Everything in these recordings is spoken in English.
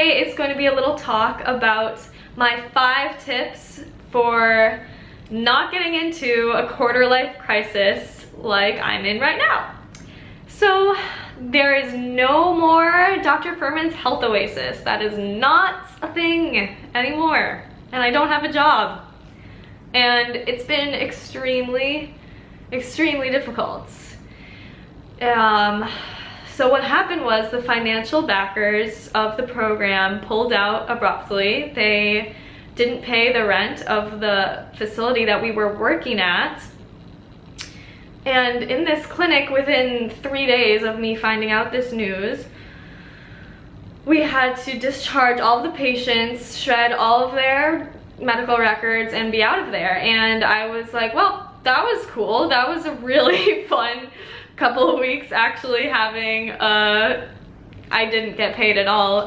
today is going to be a little talk about my 5 tips for not getting into a quarter life crisis like I'm in right now. So there is no more Dr. Fuhrman's health oasis. That is not a thing anymore. And I don't have a job. And it's been extremely difficult. So what happened was the financial backers of the program pulled out abruptly. They didn't pay the rent of the facility that we were working at. And in this clinic, within 3 days of me finding out this news, we had to discharge all of the patients, shred all of their medical records, and be out of there. And I was like, well, that was cool. That was a really fun couple of weeks actually having, I didn't get paid at all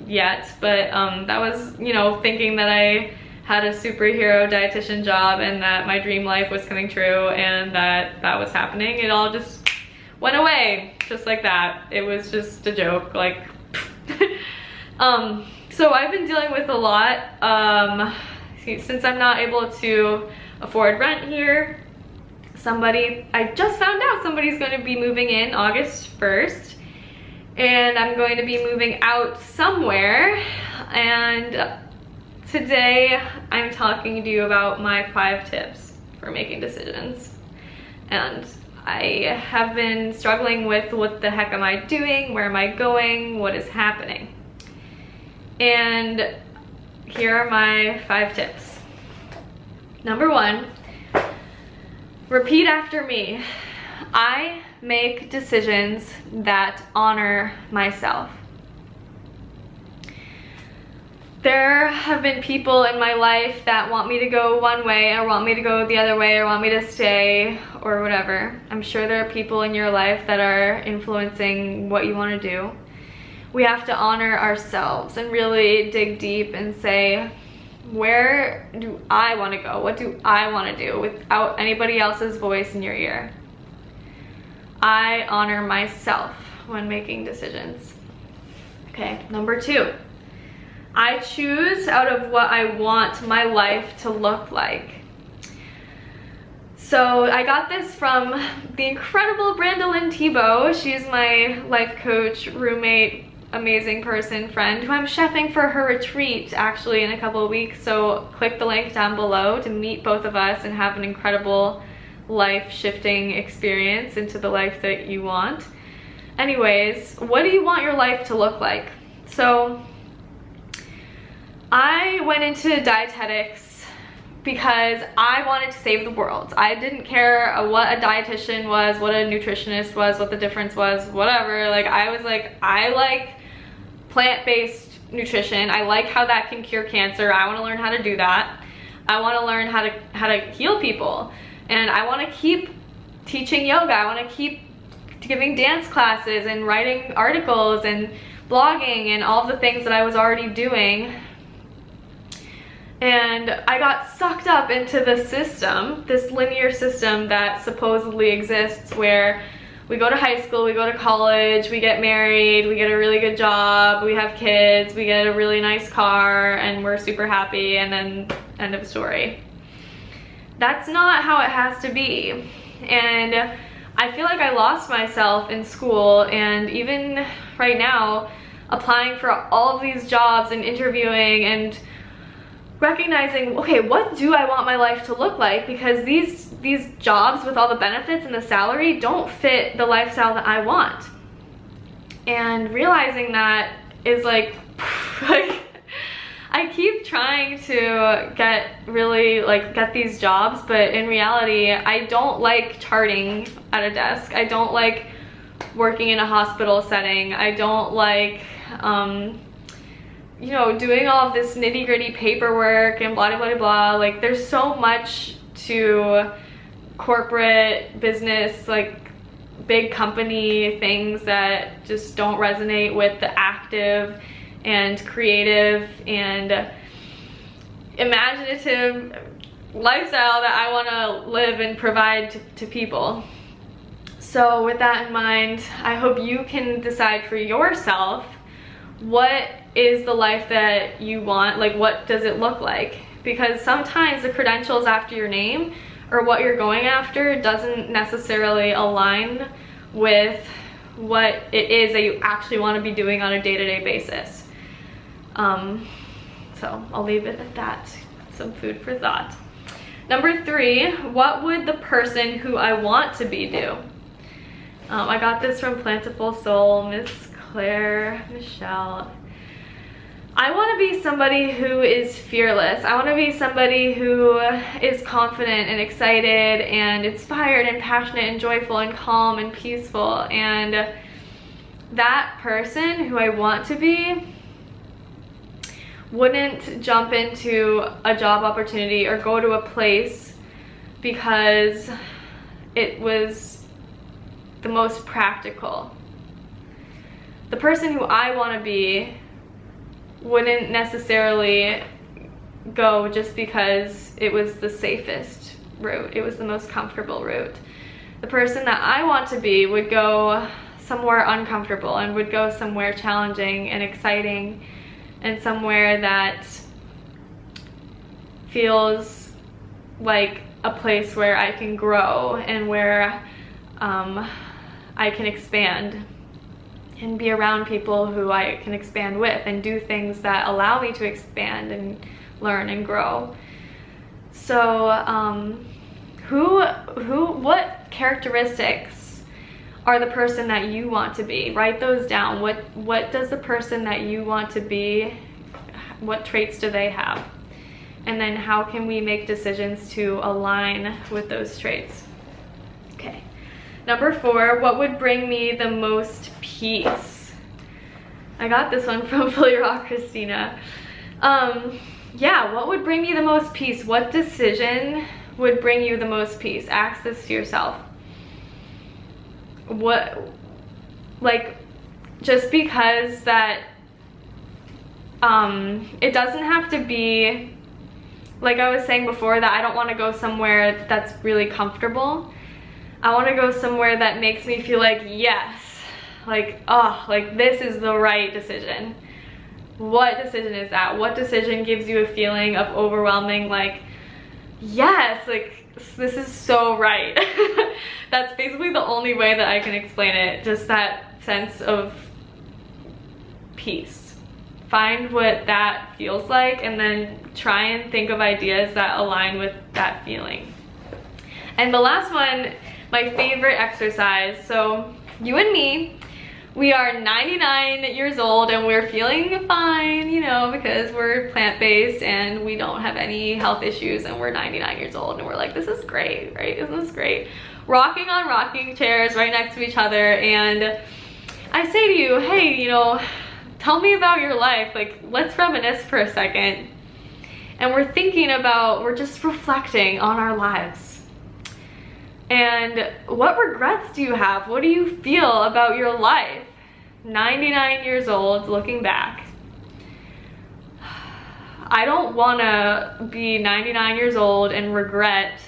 yet, but that was, you know, thinking that I had a superhero dietitian job and that my dream life was coming true and that was happening. It all just went away just like that. It was just a joke, like so I've been dealing with a lot since I'm not able to afford rent here. I just found out somebody's going to be moving in August 1st, and I'm going to be moving out somewhere. And today I'm talking to you about my 5 tips for making decisions. And I have been struggling with what the heck am I doing, where am I going, what is happening. And here are my 5 tips. Number 1, repeat after me. I make decisions that honor myself. There have been people in my life that want me to go one way or want me to go the other way or want me to stay or whatever. I'm sure there are people in your life that are influencing what you want to do. We have to honor ourselves and really dig deep and say, where do I want to go? What do I want to do without anybody else's voice in your ear? I honor myself when making decisions. Okay, number 2. I choose out of what I want my life to look like. So I got this from the incredible Brandilyn Tebo. She's my life coach, roommate, amazing person, friend, who I'm chefing for her retreat actually in a couple of weeks. So click the link down below to meet both of us and have an incredible life-shifting experience into the life that you want. Anyways, what do you want your life to look like? So I went into dietetics because I wanted to save the world. I didn't care what a dietitian was, what a nutritionist was, what the difference was, whatever. Like, I was like, I like plant-based nutrition. I like how that can cure cancer. I want to learn how to do that. I want to learn how to heal people. And I want to keep teaching yoga. I want to keep giving dance classes and writing articles and blogging and all the things that I was already doing. And I got sucked up into the system, this linear system that supposedly exists where we go to high school, we go to college, we get married, we get a really good job, we have kids, we get a really nice car, and we're super happy, and then end of story. That's not how it has to be. And I feel like I lost myself in school, and even right now, applying for all of these jobs and interviewing and recognizing, okay, what do I want my life to look like? Because these jobs with all the benefits and the salary don't fit the lifestyle that I want. And realizing that is like I keep trying to get these jobs, but in reality, I don't like charting at a desk. I don't like working in a hospital setting. I don't like you know, doing all of this nitty-gritty paperwork and blah, blah, blah, blah. Like, there's so much to corporate business, like big company things that just don't resonate with the active and creative and imaginative lifestyle that I want to live and provide to people. So with that in mind, I hope you can decide for yourself what is the life that you want? Like, what does it look like? Because sometimes the credentials after your name or what you're going after doesn't necessarily align with what it is that you actually want to be doing on a day-to-day basis. So I'll leave it at that. Some food for thought. Number 3, what would the person who I want to be do? I got this from Plentiful Soul, Miss Claire Michelle. I want to be somebody who is fearless. I want to be somebody who is confident and excited and inspired and passionate and joyful and calm and peaceful. And that person who I want to be wouldn't jump into a job opportunity or go to a place because it was the most practical. The person who I want to be wouldn't necessarily go just because it was the safest route, it was the most comfortable route. The person that I want to be would go somewhere uncomfortable and would go somewhere challenging and exciting and somewhere that feels like a place where I can grow and where I can expand and be around people who I can expand with and do things that allow me to expand and learn and grow. So what characteristics are the person that you want to be? Write those down. What does the person that you want to be, what traits do they have? And then how can we make decisions to align with those traits? Okay. Number 4, what would bring me the most peace? I got this one from Fully Raw Christina. Yeah, what would bring me the most peace? What decision would bring you the most peace? Ask this to yourself. Like, just because that, it doesn't have to be, like I was saying before, that I don't want to go somewhere that's really comfortable. I want to go somewhere that makes me feel like, yes, like, oh, like this is the right decision. What decision is that? What decision gives you a feeling of overwhelming, like, yes, like this is so right. That's basically the only way that I can explain it. Just that sense of peace. Find what that feels like and then try and think of ideas that align with that feeling. And the last one, my favorite exercise. So you and me, we are 99 years old and we're feeling fine, you know, because we're plant-based and we don't have any health issues and we're 99 years old and we're like, this is great, right? Isn't this great? Rocking on rocking chairs right next to each other, and I say to you, hey, you know, tell me about your life. Like, let's reminisce for a second. And we're thinking about, we're just reflecting on our lives. And what regrets do you have? What do you feel about your life? 99 years old, looking back. I don't want to be 99 years old and regret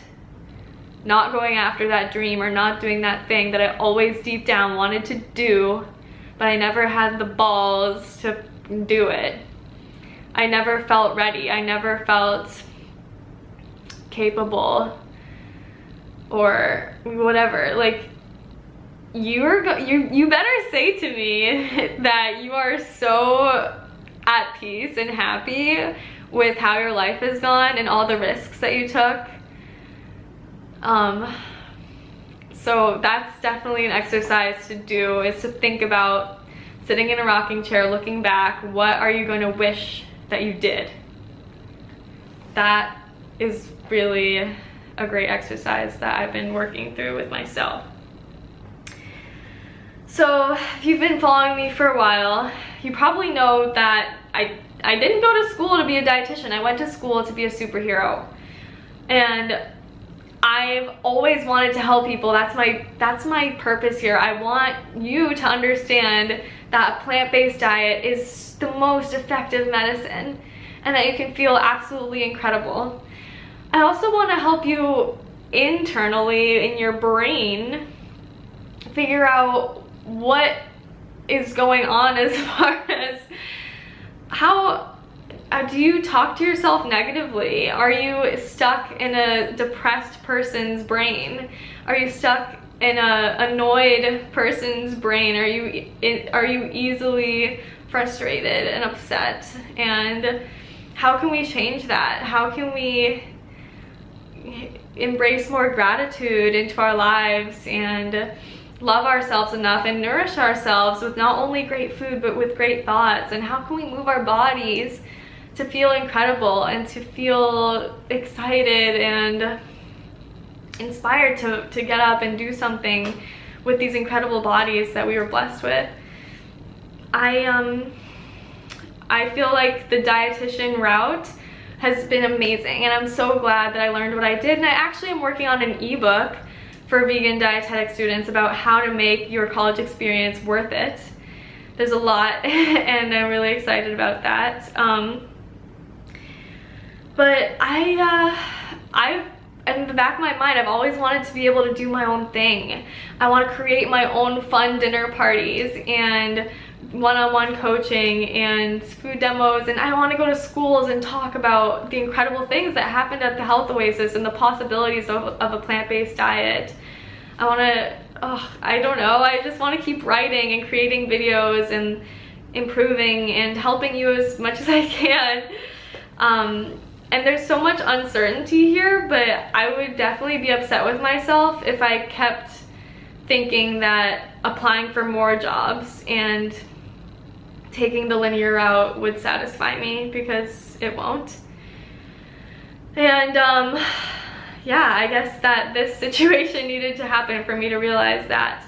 not going after that dream or not doing that thing that I always deep down wanted to do, but I never had the balls to do it. I never felt ready. I never felt capable or whatever. Like, you better say to me that you are so at peace and happy with how your life has gone and all the risks that you took. So that's definitely an exercise to do, is to think about sitting in a rocking chair, looking back, what are you going to wish that you did? That is really a great exercise that I've been working through with myself. So if you've been following me for a while, you probably know that I didn't go to school to be a dietitian. I went to school to be a superhero. And I've always wanted to help people. That's my purpose here. I want you to understand that a plant-based diet is the most effective medicine and that you can feel absolutely incredible. I also want to help you internally in your brain figure out what is going on as far as how do you talk to yourself negatively? Are you stuck in a depressed person's brain? Are you stuck in a annoyed person's brain? Are you easily frustrated and upset? And how can we change that? How can we embrace more gratitude into our lives and love ourselves enough and nourish ourselves with not only great food but with great thoughts? And how can we move our bodies to feel incredible and to feel excited and inspired to get up and do something with these incredible bodies that we were blessed with? I feel like the dietitian route has been amazing, and I'm so glad that I learned what I did. And I actually am working on an ebook for vegan dietetic students about how to make your college experience worth it. There's a lot and I'm really excited about that. But I in the back of my mind, I've always wanted to be able to do my own thing. I want to create my own fun dinner parties and one-on-one coaching and food demos, and I want to go to schools and talk about the incredible things that happened at the Health Oasis and the possibilities of a plant-based diet. I want to, I don't know, I just want to keep writing and creating videos and improving and helping you as much as I can. And there's so much uncertainty here, but I would definitely be upset with myself if I kept thinking that applying for more jobs and taking the linear route would satisfy me, because it won't. And yeah, I guess that this situation needed to happen for me to realize that.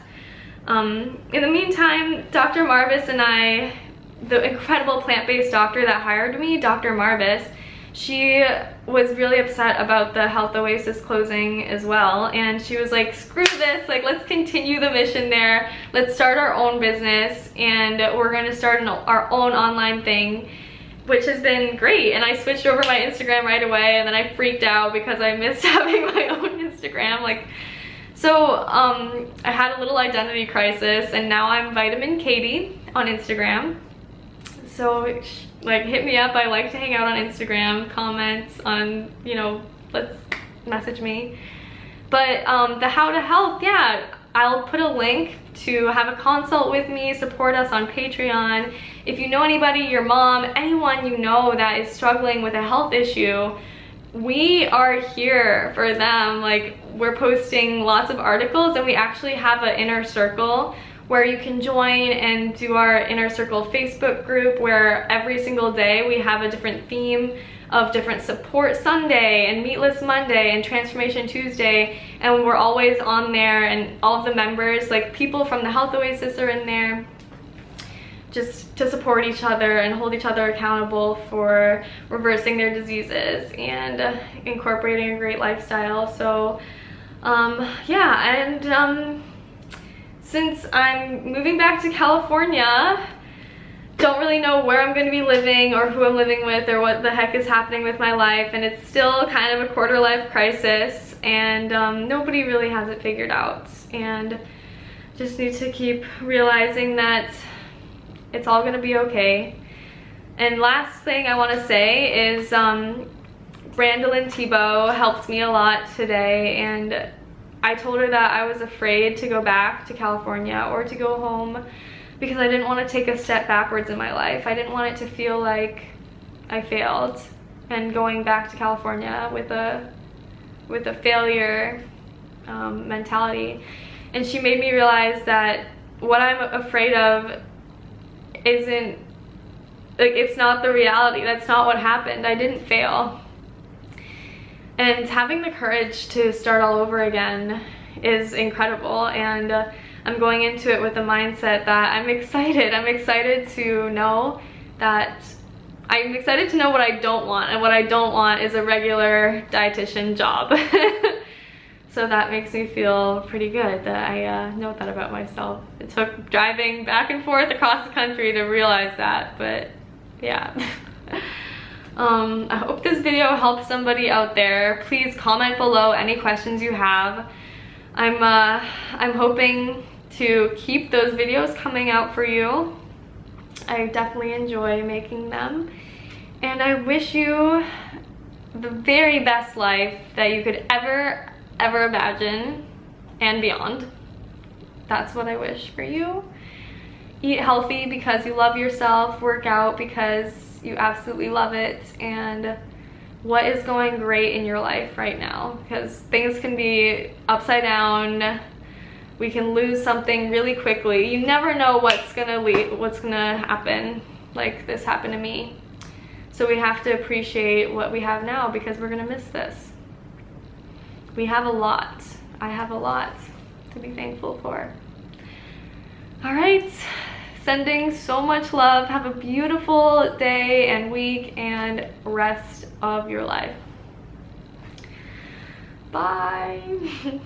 In the meantime, Dr. Marvis and I, the incredible plant-based doctor that hired me, Dr. Marvis, she was really upset about the Health Oasis closing as well, and she was like, screw this, like, let's continue the mission there, let's start our own business, and we're going to start our own online thing, which has been great. And I switched over my Instagram right away, and then I freaked out because I missed having my own Instagram. Like, so I had a little identity crisis, and now I'm Vitamin Katie on Instagram. So like, hit me up. I like to hang out on Instagram, comment on, you know, let's message me. But the How to Health, yeah, I'll put a link to have a consult with me, support us on Patreon. If you know anybody, your mom, anyone you know that is struggling with a health issue, we are here for them. Like, we're posting lots of articles, and we actually have an inner circle where you can join and do our inner circle Facebook group, where every single day we have a different theme of different Support Sunday and Meatless Monday and Transformation Tuesday, and we're always on there, and all of the members, like people from the Health Oasis, are in there just to support each other and hold each other accountable for reversing their diseases and incorporating a great lifestyle. So yeah, and since I'm moving back to California, don't really know where I'm going to be living or who I'm living with or what the heck is happening with my life, and it's still kind of a quarter life crisis, and nobody really has it figured out, and just need to keep realizing that it's all going to be okay. And last thing I want to say is Brandilyn Tebo helped me a lot today, and I told her that I was afraid to go back to California or to go home because I didn't want to take a step backwards in my life. I didn't want it to feel like I failed, and going back to California with a failure mentality. And she made me realize that what I'm afraid of isn't, like, it's not the reality. That's not what happened. I didn't fail. And having the courage to start all over again is incredible, and I'm going into it with a mindset that I'm excited. I'm excited to know that I'm excited to know what I don't want, and what I don't want is a regular dietitian job. So that makes me feel pretty good that I know that about myself. It took driving back and forth across the country to realize that, but yeah. I hope this video helps somebody out there. Please comment below any questions you have. I'm hoping to keep those videos coming out for you. I definitely enjoy making them. And I wish you the very best life that you could ever imagine and beyond. That's what I wish for you. Eat healthy because you love yourself, work out because you absolutely love it, and what is going great in your life right now, because things can be upside down. We can lose something really quickly. You never know what's gonna happen. Like this happened to me. So we have to appreciate what we have now, because we're gonna miss this. We have a lot. I have a lot to be thankful for. All right, sending so much love. Have a beautiful day and week and rest of your life. Bye.